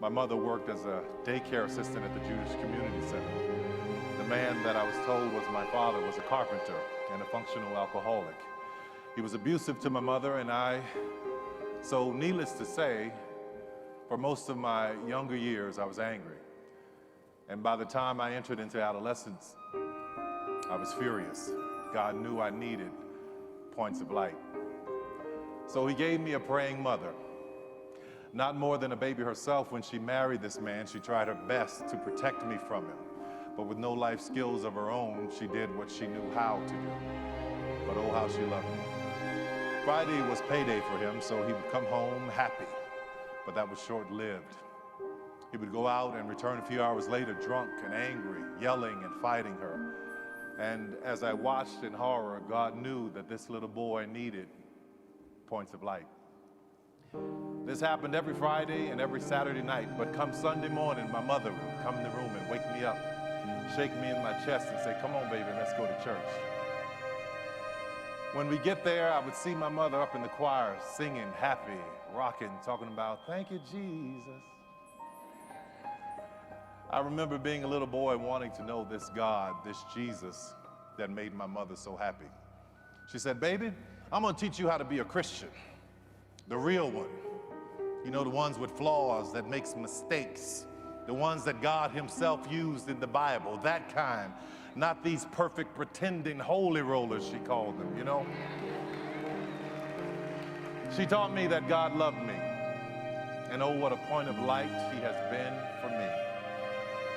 My mother worked as a daycare assistant at the Jewish Community Center. The man that I was told was my father was a carpenter and a functional alcoholic. He was abusive to my mother and I, so needless to say, for most of my younger years, I was angry. And by the time I entered into adolescence, I was furious. God knew I needed points of light. So he gave me a praying mother. Not more than a baby herself, when she married this man, she tried her best to protect me from him. But with no life skills of her own, she did what she knew how to do. But oh, how she loved me. Friday was payday for him, so he would come home happy, but that was short-lived. He would go out and return a few hours later drunk and angry, yelling and fighting her. And as I watched in horror, God knew that this little boy needed points of light. This happened every Friday and every Saturday night, but come Sunday morning, my mother would come in the room and wake me up, shake me in my chest and say, "Come on, baby, let's go to church." When we get there, I would see my mother up in the choir singing, happy, rocking, talking about, "Thank you, Jesus." I remember being a little boy wanting to know this God, this Jesus that made my mother so happy. She said, "Baby, I'm gonna teach you how to be a Christian, the real one. You know, the ones with flaws, that makes mistakes, the ones that God himself used in the Bible, that kind. Not these perfect pretending holy rollers," she called them, you know. She taught me that God loved me, and oh, what a point of light he has been for me.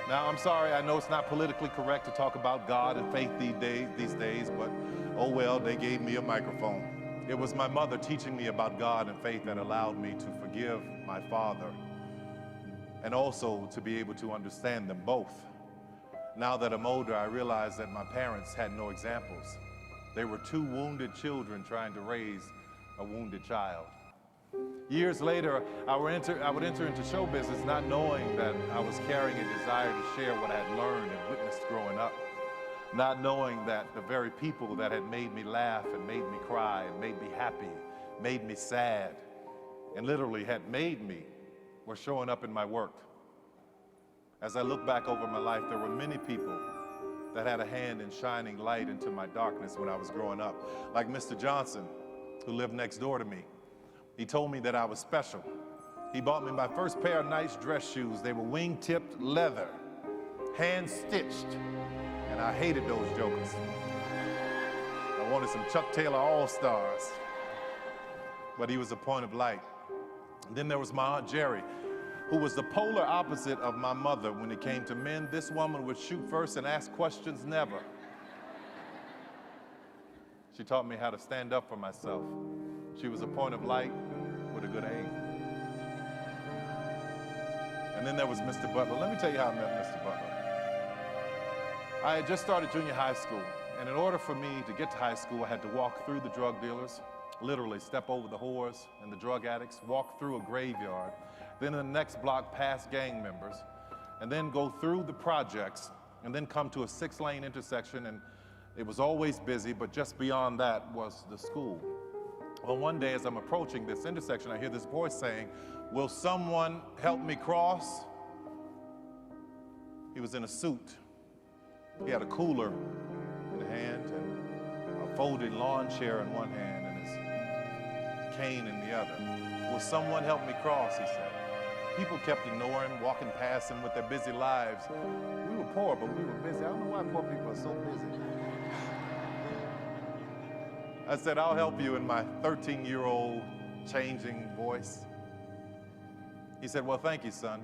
Now, I'm sorry, I know it's not politically correct to talk about God and faith these days, but oh well, they gave me a microphone. It was my mother teaching me about God and faith that allowed me to forgive my father and also to be able to understand them both. Now that I'm older, I realize that my parents had no examples. They were two wounded children trying to raise a wounded child. Years later, I would enter into show business not knowing that I was carrying a desire to share what I had learned and witnessed growing up. Not knowing that the very people that had made me laugh and made me cry and made me happy, made me sad, and literally had made me were showing up in my work. As I look back over my life, there were many people that had a hand in shining light into my darkness when I was growing up. Like Mr. Johnson, who lived next door to me. He told me that I was special. He bought me my first pair of nice dress shoes. They were wing-tipped leather, hand-stitched, and I hated those jokers. I wanted some Chuck Taylor All-Stars, but he was a point of light. And then there was my Aunt Jerry, who was the polar opposite of my mother when it came to men. This woman would shoot first and ask questions never. She taught me how to stand up for myself. She was a point of light with a good aim. And then there was Mr. Butler. Let me tell you how I met Mr. Butler. I had just started junior high school, and in order for me to get to high school, I had to walk through the drug dealers, literally step over the whores and the drug addicts, walk through a graveyard, then in the next block past gang members, and then go through the projects, and then come to a 6-lane intersection, and it was always busy, but just beyond that was the school. Well, one day as I'm approaching this intersection, I hear this voice saying, "Will someone help me cross?" He was in a suit. He had a cooler in a hand and a folded lawn chair in one hand and his cane in the other. "Will someone help me cross?" he said. People kept ignoring, walking past him with their busy lives. We were poor, but we were busy. I don't know why poor people are so busy. I said, "I'll help you," in my 13-year-old changing voice. He said, "Well, thank you, son.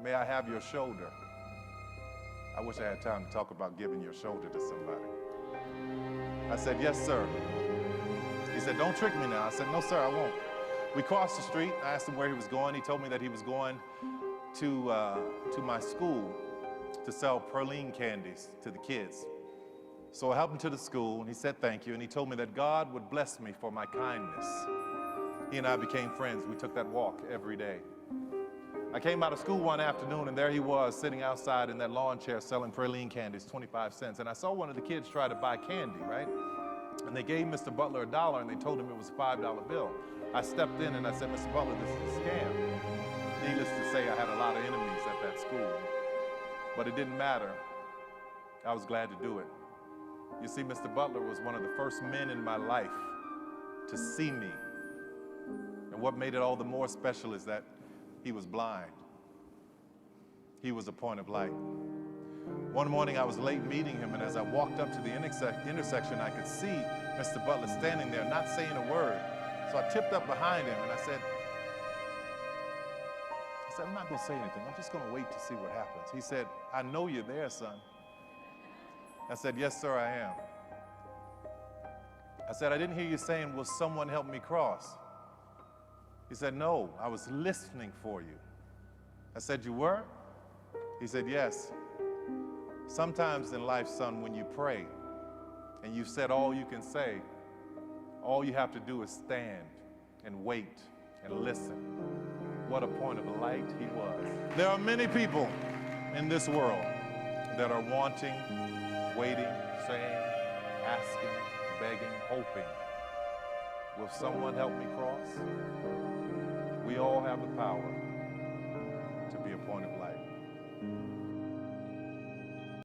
May I have your shoulder?" I wish I had time to talk about giving your shoulder to somebody. I said, "Yes, sir." He said, "Don't trick me now." I said, "No, sir, I won't." We crossed the street. I asked him where he was going. He told me that he was going to my school to sell praline candies to the kids. So I helped him to the school, and he said thank you, and he told me that God would bless me for my kindness. He and I became friends. We took that walk every day. I came out of school one afternoon, and there he was sitting outside in that lawn chair selling praline candies, 25 cents. And I saw one of the kids try to buy candy, right? And they gave Mr. Butler $1, and they told him it was a $5 bill. I stepped in and I said, "Mr. Butler, this is a scam." Needless to say, say I had a lot of enemies at that school, but it didn't matter. I was glad to do it. You see, Mr. Butler was one of the first men in my life to see me. And what made it all the more special is that he was blind. He was a point of light. One morning I was late meeting him, and as I walked up to the intersection, I could see Mr. Butler standing there, not saying a word. So I tipped up behind him and I said, I'm not gonna say anything. I'm just gonna wait to see what happens. He said, I know you're there, son. I said, yes, sir, I am. I said, I didn't hear you saying, will someone help me cross? He said, no, I was listening for you. I said, you were? He said, yes. Sometimes in life, son, when you pray and you've said all you can say, all you have to do is stand and wait and listen. What a point of light he was. There are many people in this world that are wanting, waiting, saying, asking, begging, hoping. Will someone help me cross? We all have the power to be a point of light.